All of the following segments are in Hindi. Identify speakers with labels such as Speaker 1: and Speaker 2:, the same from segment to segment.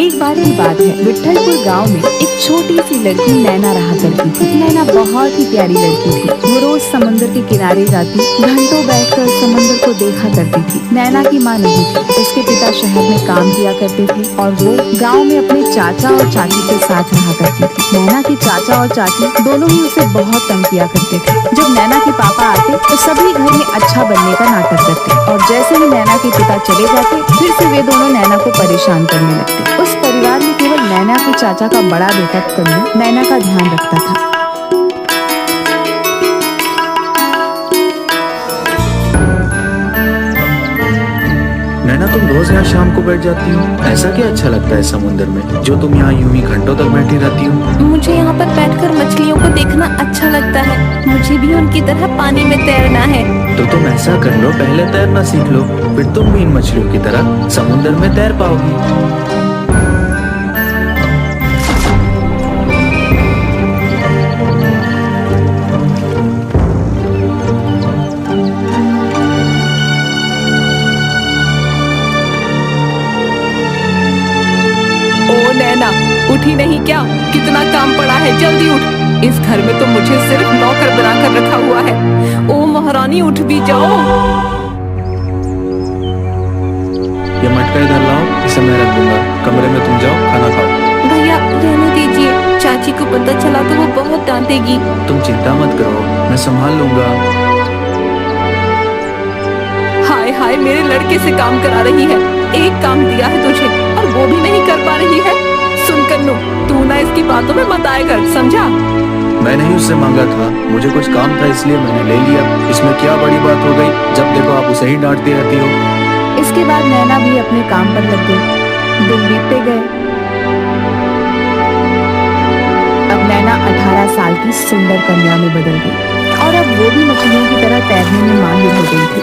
Speaker 1: एक बार की बात है, विठलपुर गांव में एक छोटी सी लड़की नैना रहा करती थी। नैना बहुत ही प्यारी लड़की थी। वो रोज समुद्र के किनारे जाती, घंटों बैठकर समुद्र को देखा करती थी। नैना की माँ नहीं थी, उसके पिता शहर में काम किया करते थे और वो गांव में अपने चाचा और चाची के साथ रहा करती थी। नैना के चाचा और चाची दोनों ही उसे बहुत तंग किया करते थे। जब नैना के पापा आते तो सभी घर में अच्छा बनने का नाटक करते और जैसे ही नैना के पिता चले जाते, फिर से वे दोनों नैना को परेशान करने लगते। उस परिवार में केवल नैना के चाचा का बड़ा बेटा कन्नू नैना का ध्यान रखता था।
Speaker 2: नैना, तुम रोज यहाँ शाम को बैठ जाती हो, ऐसा क्या अच्छा लगता है समुद्र में जो तुम यहाँ यूं ही घंटों तक बैठी रहती हो?
Speaker 3: मुझे यहाँ पर बैठकर मछलियों को देखना अच्छा लगता है। मुझे भी उनकी तरह पानी में तैरना है।
Speaker 2: तो तुम ऐसा कर लो, पहले तैरना सीख लो, फिर तुम भी इन मछलियों की तरह समुद्र में तैर पाओगी।
Speaker 3: नैना, उठी नहीं क्या? कितना काम पड़ा है, जल्दी उठ। इस घर में तो मुझे सिर्फ नौकर बनाकर रखा हुआ है। ओ महारानी, उठ भी जाओ।
Speaker 2: ये मटका इधर लाओ, इसे मैं रख दूंगा। कमरे में तुम जाओ, खाना खाओ।
Speaker 3: भैया रहने दीजिए, चाची को पता चला तो वो बहुत डांटेगी।
Speaker 2: तुम चिंता मत करो, मैं संभाल लूंगा।
Speaker 3: हाय हाय, मेरे लड़के से काम करा रही है। एक काम दिया है तुझे और वो भी नहीं कर पा रही है। सुन कन्नू, तू ना इसकी बातों में मत आया कर, समझा?
Speaker 2: मैंने ही उससे मांगा था, मुझे कुछ काम था इसलिए मैंने ले लिया। इसमें क्या बड़ी बात हो गई? जब देखो आप उसे ही डांटती रहती हो।
Speaker 1: इसके बाद नैना भी अपने काम पर लग गई। दिन बीतते गए। अब नैना 18 साल की सुंदर कन्या में बदल गई और अब वो भी मछलियों की तरह तैरने में माहिर हो गई थी।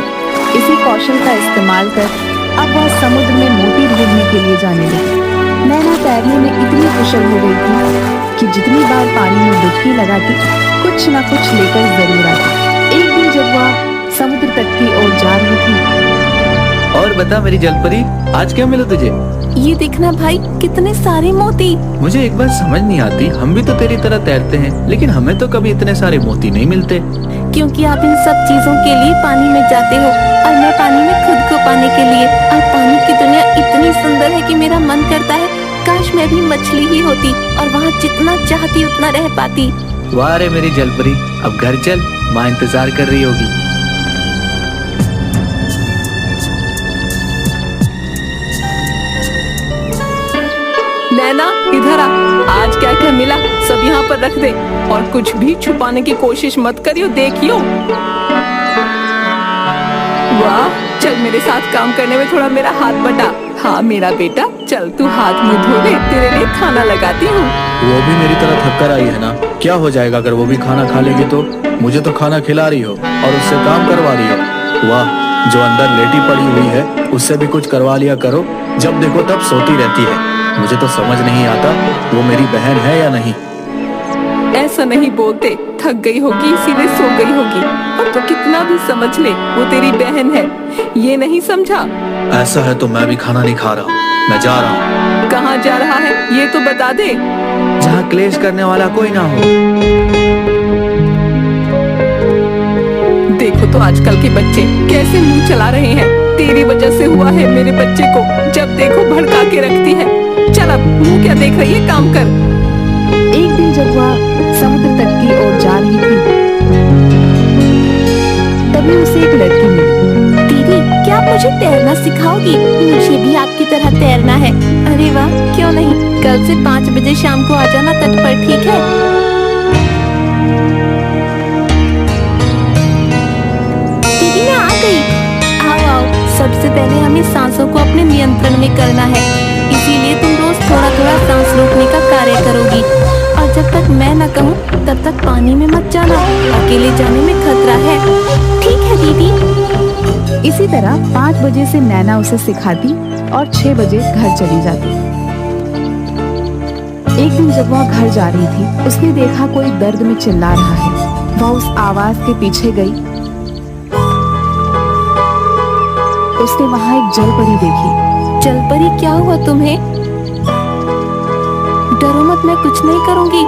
Speaker 1: इसी कौशल का इस्तेमाल कर अब वह समुद्र में मोती ढूंढने के लिए जाने लगी। नैना तैरने में इतनी कुशल हो गई थी कि जितनी बार पानी में डुबकी लगाती, कुछ न कुछ लेकर जरूर आती। एक दिन जब वह समुद्र तट की ओर जा रही थी।
Speaker 2: और बता मेरी जलपरी, आज क्या मिला तुझे?
Speaker 3: ये देखना भाई, कितने सारे मोती।
Speaker 2: मुझे एक बात समझ नहीं आती, हम भी तो तेरी तरह तैरते हैं, लेकिन हमें तो कभी इतने सारे मोती नहीं मिलते।
Speaker 3: क्योंकि आप इन सब चीजों के लिए पानी में जाते हो और मैं पानी में खुद को पाने के लिए। और पानी की दुनिया इतनी सुंदर है कि मेरा मन करता है काश मैं भी मछली ही होती और वहाँ जितना चाहती उतना रह पाती।
Speaker 2: वाह रे मेरी जलपरी, अब घर चल, माँ इंतजार कर रही होगी।
Speaker 3: नैना इधर आ, आज क्या क्या मिला सब यहाँ पर रख दे और कुछ भी छुपाने की कोशिश मत करियो, देखियो। वाह, चल मेरे साथ काम करने में थोड़ा मेरा हाथ बटा। हाँ मेरा बेटा, चल तू हाथ मुंह धो ले, तेरे लिए खाना लगाती हूँ।
Speaker 2: वो भी मेरी तरह थक कर आई है ना, क्या हो जाएगा अगर वो भी खाना खा लेगी तो? मुझे तो खाना खिला रही हो और उससे काम करवा रही हो। वाह, जो अंदर लेटी पड़ी हुई है उससे भी कुछ करवा लिया करो, जब देखो तब सोती रहती है। मुझे तो समझ नहीं आता वो मेरी बहन है या नहीं।
Speaker 3: ऐसा नहीं बोलते, थक गई होगी इसीलिए सो गई होगी। और तू कितना भी समझ ले, वो तेरी बहन है, ये नहीं समझा?
Speaker 2: ऐसा है तो मैं भी खाना नहीं खा रहा हूँ, मैं जा रहा हूँ।
Speaker 3: कहाँ जा रहा है ये तो बता दे।
Speaker 2: जहाँ क्लेश करने वाला कोई ना हो।
Speaker 3: देखो तो आजकल के बच्चे कैसे मुंह चला रहे हैं। तेरी वजह से हुआ है मेरे बच्चे को, जब देखो भड़का के रखती है। चल अब मुंह क्या देख रही है, काम कर।
Speaker 1: एक दिन जब वह समुद्र तट की ओर जा रही थी, तभी उसे एक लड़की मिली।
Speaker 3: दीदी, क्या आप मुझे तैरना सिखाओगी? मुझे भी आपकी तरह तैरना है। अरे वाह, क्यों नहीं, कल से 5 बजे शाम को आ जाना तट पर, ठीक है? दीदी मैं आ गई। आओ आओ, सबसे पहले हमें सांसों को अपने नियंत्रण में करना है, इसीलिए तुम रोज थोड़ा थोड़ा सांस रोकने का कार्य करोगी। और जब तक मैं न कहूँ तब तक पानी में मत जाना, अकेले जाने में खतरा है। ठीक है दीदी।
Speaker 1: इसी तरह 5 बजे से नैना उसे सिखाती और 6 बजे घर चली जाती। एक दिन जब वह घर जा रही थी, उसने देखा कोई दर्द में चिल्ला रहा है। वह उस आवाज के पीछे गई उसने वहाँ एक जल परी देखी।
Speaker 3: जल परी, क्या हुआ तुम्हें? डरो मत, मैं कुछ नहीं करूंगी।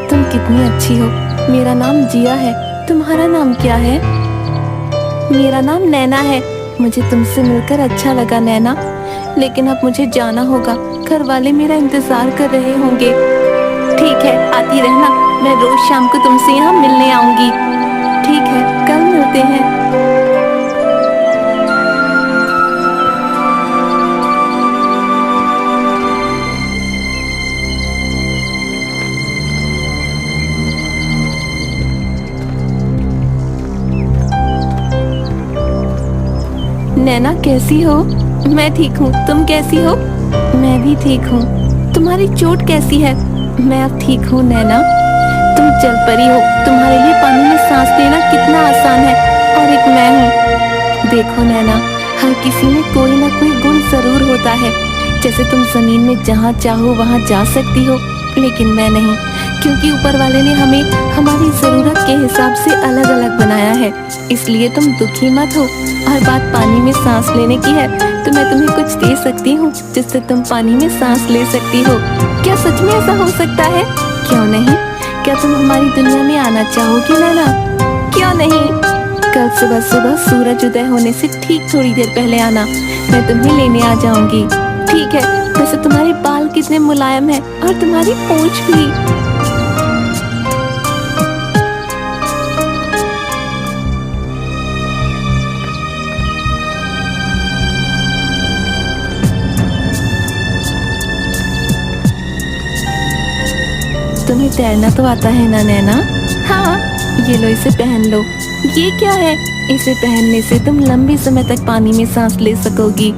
Speaker 3: तुम कितनी अच्छी हो। मेरा नाम जिया है, तुम्हारा नाम क्या है? मेरा नाम नैना है। मुझे तुमसे मिलकर अच्छा लगा नैना, लेकिन अब मुझे जाना होगा। घर वाले मेरा इंतजार कर रहे होंगे। ठीक है, आती रहना, मैं रोज शाम को तुमसे यहाँ मिलने आऊंगी। ठीक है, कल मिलते हैं। नैना कैसी हो? मैं ठीक हूँ, तुम कैसी हो? मैं भी ठीक हूँ। तुम्हारी चोट कैसी है? मैं अब ठीक हूँ नैना। तुम जल परी हो, तुम्हारे लिए पानी में सांस लेना कितना आसान है। और एक मैं हूँ। देखो नैना, हर किसी में कोई ना कोई गुण जरूर होता है। जैसे तुम जमीन में जहाँ चाहो वहाँ जा सकती हो, लेकिन मैं नहीं, क्योंकि ऊपर वाले ने हमें हमारी जरूरत के हिसाब से अलग अलग बनाया है। इसलिए तुम दुखी मत हो। और बात पानी में सांस लेने की है, तो मैं तुम्हें कुछ दे सकती हूँ जिससे तुम पानी में सांस ले सकती हो। क्या सच में ऐसा हो सकता है? क्यों नहीं? क्या तुम हमारी दुनिया में आना चाहोगी नैना? क्यों नहीं? कल सुबह सुबह सूरज उदय होने से ठीक थोड़ी देर पहले आना, मैं तुम्हें लेने आ जाऊंगी। ठीक है। वैसे तुम्हारे बाल कितने मुलायम है, और तुम्हारी पूंछ भी। तुम्हें तैरना तो आता है ना नैना? हाँ, ये लो, इसे पहन लो। ये क्या है? इसे पहनने से तुम लंबे समय तक पानी में सांस ले सकोगी।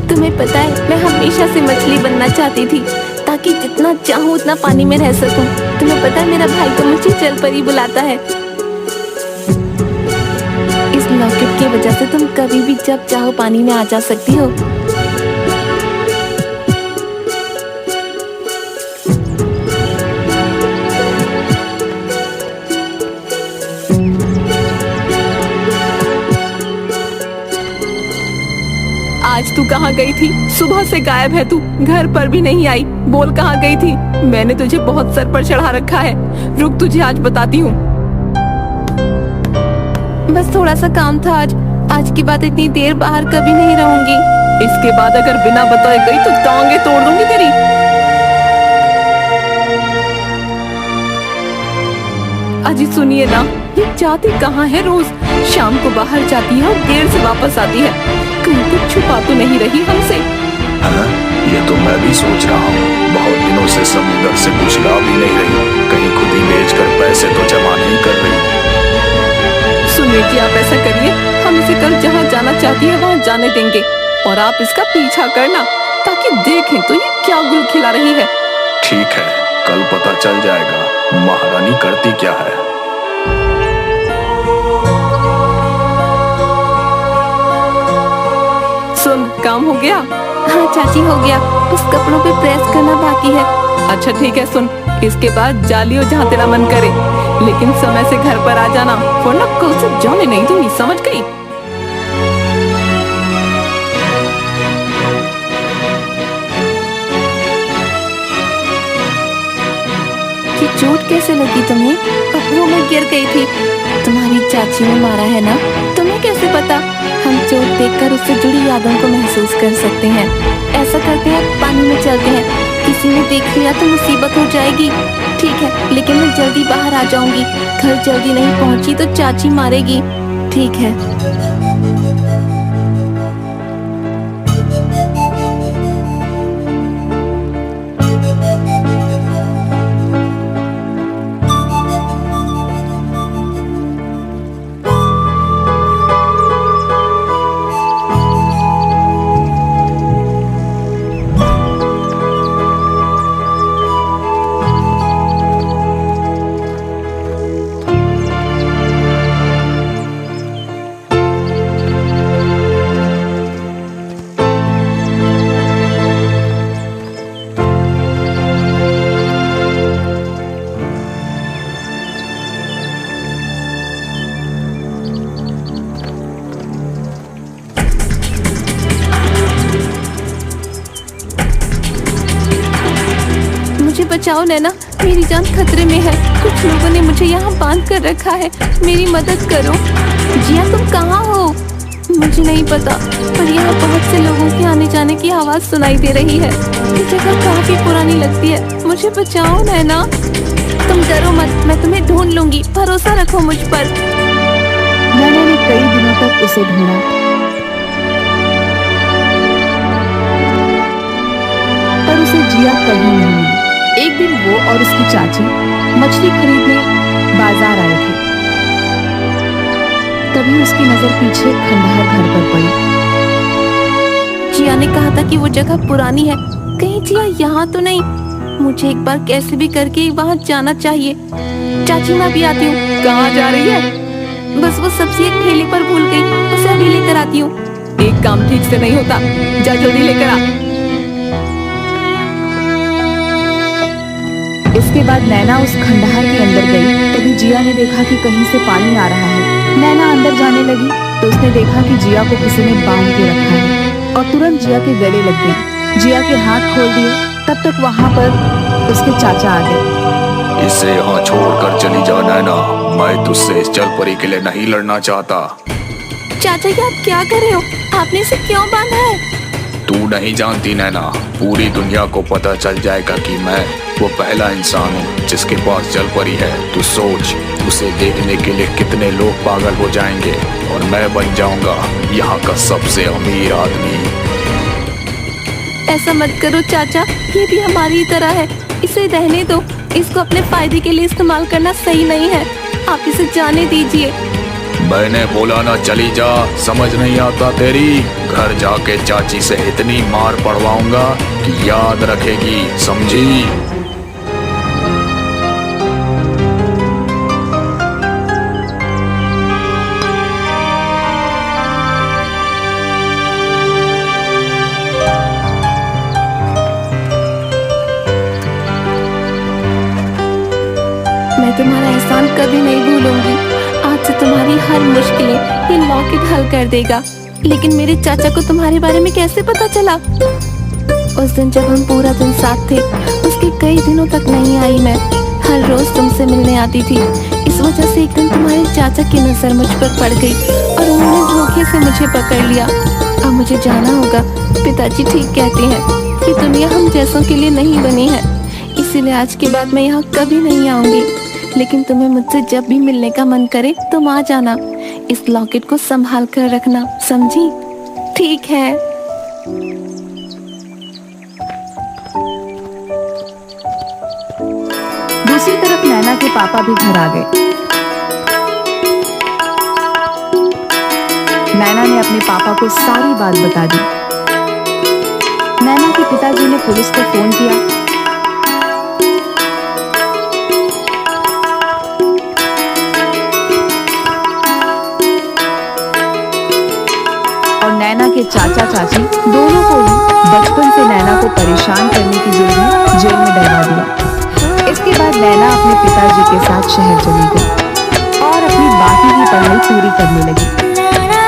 Speaker 3: तुम्हें पता है, मैं हमेशा से मछली बनना चाहती थी, ताकि जितना चाहूँ उतना पानी में रह सकूं। तुम्हें पता है, मेरा भाई तो मुझे जल परी बुलाता है। इस लॉकेट की वजह से तुम कभी भी जब चाहो पानी में आ जा सकती हो। आज तू कहाँ गई थी? सुबह से गायब है तू, घर पर भी नहीं आई। बोल कहाँ गई थी? मैंने तुझे बहुत सर पर चढ़ा रखा है। रुक, तुझे आज बताती हूँ। बस थोड़ा सा काम था आज की बात इतनी देर बाहर कभी नहीं रहूंगी। इसके बाद अगर बिना बताए गई तो टांगे तोड़ दूंगी तेरी। अजी सुनिए ना, ये जाती कहाँ है? रोज शाम को बाहर जाती है और देर से वापस आती है। कहीं कुछ छुपा तो नहीं रही हमसे?
Speaker 2: हाँ, ये तो मैं भी सोच रहा हूँ। बहुत दिनों से समुद्र से कुछ ला भी नहीं रही, कहीं खुद ही बेचकर पैसे तो जमा नहीं कर रही।
Speaker 3: सुनिए कि आप ऐसा करिए, हम इसे कल जहाँ जाना चाहती है वहाँ जाने देंगे, और आप इसका पीछा करना, ताकि देखें तो ये क्या गुल खिला रही है।
Speaker 2: ठीक है, कल पता चल जाएगा महारानी करती क्या है।
Speaker 3: सुन, काम हो गया? हाँ चाची, हो गया, बस कपड़ों पे प्रेस करना बाकी है। अच्छा ठीक है, सुन, इसके बाद जा लियो जहाँ तेरा मन करे, लेकिन समय से घर पर आ जाना, वरना कल से जाने नहीं दूंगी, समझ गई? ये चोट कैसे लगी तुम्हें? पत्थरों में गिर गई थी। तुम्हारी चाची ने मारा है ना? तुम्हें कैसे पता? हम चोट देखकर उससे जुड़ी यादों को महसूस कर सकते हैं। ऐसा करते हैं, पानी में चलते हैं। किसी ने देख लिया तो मुसीबत हो जाएगी। ठीक है, लेकिन मैं जल्दी बाहर आ जाऊंगी। घर जल्दी नहीं पहुंची तो चाची मारेगी। ठीक है। बचाओ नैना, मेरी जान खतरे में है। कुछ लोगों ने मुझे यहाँ बांध कर रखा है, मेरी मदद करो। जिया तुम कहाँ हो? मुझे नहीं पता, पर यहाँ बहुत से लोगों के आने जाने की आवाज सुनाई दे रही है। ये जगह काफी पुरानी लगती है, मुझे बचाओ नैना। तुम डरो मत, मैं तुम्हें ढूंढ लूंगी, भरोसा रखो मुझ पर।
Speaker 1: नैना ने कई दिनों तक उसे ढूंढा, पर उसे जिया कहीं नहीं मिली। एक दिन वो और उसकी चाची मछली खरीदने बाजार आए थे। तभी उसकी नजर पीछे खंडहर घर पर पड़ी।
Speaker 3: जिया ने कहा था कि वो जगह पुरानी है, कहीं जिया यहाँ तो नहीं। मुझे एक बार कैसे भी करके वहाँ जाना चाहिए। चाची मैं भी आती हूँ।
Speaker 1: कहाँ जा रही है?
Speaker 3: बस वो सब्जी एक ठेले पर भूल गई, उसे अभी लेकर आती हूँ।
Speaker 1: एक काम ठीक से नहीं होता, जा जल्दी लेकर आ। इसके बाद नैना उस खंडहर के अंदर गई। तभी जिया ने देखा कि कहीं से पानी आ रहा है। नैना अंदर जाने लगी तो उसने देखा कि जिया को किसी ने बांध के रखा है और तुरंत जिया के गले लग गई। जिया के हाथ खोल दिए। तब तक वहाँ पर उसके चाचा आ गए।
Speaker 2: इसे यहाँ छोड़कर चली जा नैना, मैं तुझसे इस जल परी के लिए नहीं लड़ना चाहता।
Speaker 3: चाचा जी आप क्या कर रहे हो? आपने इसे क्यों बांधा है?
Speaker 2: तू नहीं जानती नैना, पूरी दुनिया को पता चल जाएगा कि मैं वो पहला इंसान हूँ जिसके पास जल परी है। तू सोच, उसे देखने के लिए कितने लोग पागल हो जाएंगे और मैं बन जाऊंगा यहाँ का सबसे अमीर आदमी।
Speaker 3: ऐसा मत करो चाचा, ये भी हमारी तरह है, इसे रहने दो। इसको अपने फायदे के लिए इस्तेमाल करना सही नहीं है, आप इसे जाने दीजिए।
Speaker 2: मैंने बोला ना चली जा, समझ नहीं आता तेरी। घर जाके चाची से इतनी मार पड़वाऊंगा कि याद रखेगी, समझी?
Speaker 3: मैं तुम्हारा एहसान कभी नहीं भूलूंगी। आज से तुम्हारी हर मुश्किलें ये लॉकेट हल कर देगा। लेकिन मेरे चाचा को तुम्हारे बारे में कैसे पता चला? उस दिन जब हम पूरा दिन साथ थे, उसके कई दिनों तक नहीं आई मैं। हर रोज तुमसे मिलने आती थी। इस वजह से एक दिन तुम्हारे चाचा की नजर मुझ पर पड़ गई और उन्होंने धोखे से मुझे पकड़ लिया। अब मुझे जाना होगा। पिताजी ठीक कहते हैं कि दुनिया हम जैसों के लिए नहीं बनी है, इसीलिए आज के बाद मैं यहाँ कभी नहीं आऊंगी। लेकिन तुम्हें मुझसे जब भी मिलने का मन करे तुम आ जाना। इस लॉकेट को संभाल कर रखना, समझी? ठीक है।
Speaker 1: दूसरी तरफ नैना के पापा भी घर आ गए। नैना ने अपने पापा को सारी बात बता दी। नैना के पिताजी ने पुलिस को फोन किया। और नैना के चाचा चाची दोनों को ही बचपन से नैना को परेशान करने की जेल में डलवा दिया। इसके बाद नैना अपने पिताजी के साथ शहर चली गई और अपनी बाकी की पढ़ाई पूरी करने लगी।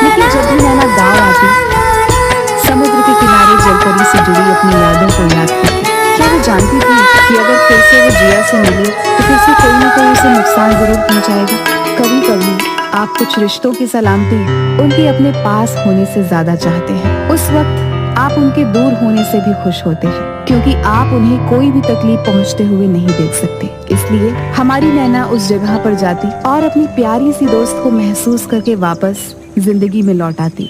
Speaker 1: लेकिन जब भी नैना गांव आती, समुद्र के किनारे जलपरी से जुड़ी अपनी यादों को याद करती। क्या वो जानती थी कि अगर फिर से वो जिया से मिले तो फिर से कोई न कोई उसे नुकसान जरूर पहुंचाएगा? कभी कभी आप कुछ रिश्तों की सलामती उनके अपने पास होने से ज्यादा चाहते हैं। उस वक्त आप उनके दूर होने से भी खुश होते हैं, क्योंकि आप उन्हें कोई भी तकलीफ पहुंचते हुए नहीं देख सकते। इसलिए हमारी नैना उस जगह पर जाती और अपनी प्यारी सी दोस्त को महसूस करके वापस जिंदगी में लौट आती।